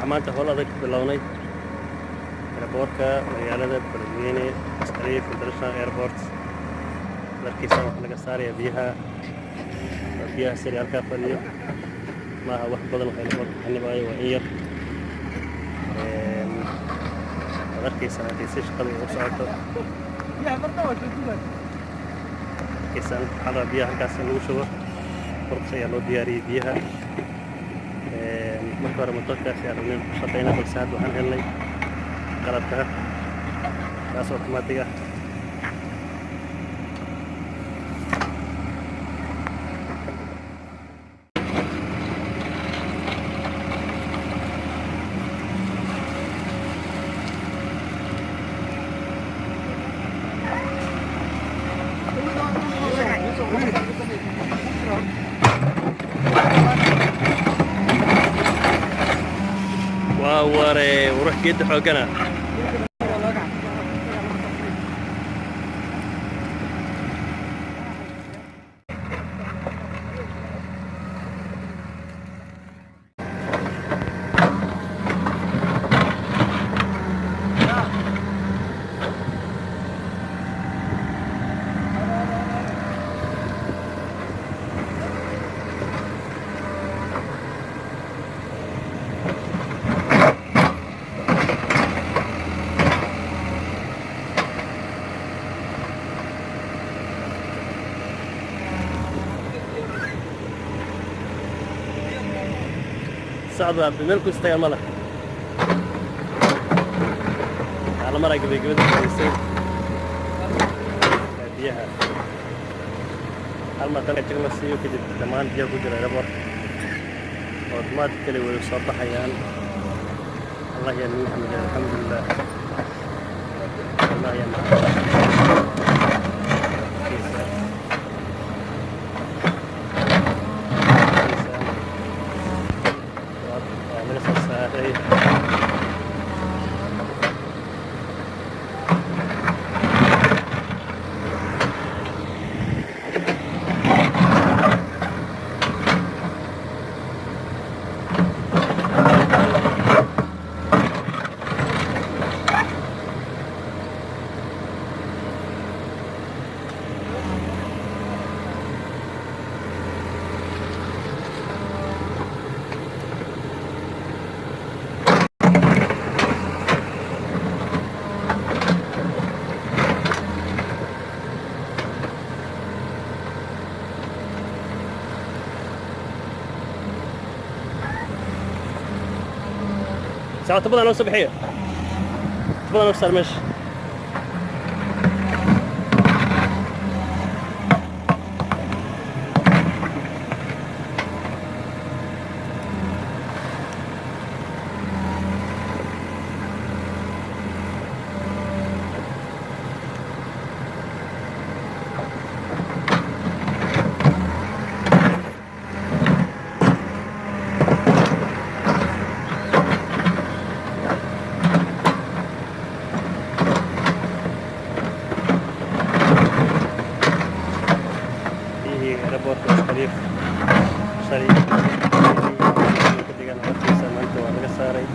maanta howl adag bilownay Airpor-ka magaalada beledweyne Khaliif International Airport markiisa wax laga saaray biyaha serialka fadhiyo maaha wax badan waxay noqon xanibaayo waa in yar markiisa hadii si shaqada u socoto kiisan xalqa biyaha halkaas lagu shubo qorqos ayaa loo diyaariyay biyaha marka hore motorkaas ayaa rabnay shaqayna balse hadda waxaan helnay qalabka kaas automatic ah وروح جد حوقنا صعب بملكو استغل ملح على مرة قبل كويسين بيها هل ما طلع تجمع سيو كده كمان بيها كجرا ربر اوتوماتيكلي ويصبح حيان الله يمين الحمد لله الله يمين saaray ساعة تبغى نوصل بحية تبغى نوصل مش Airpor-ka Ugaas Khaliif shalay kadib markii saameynta waa laga saaray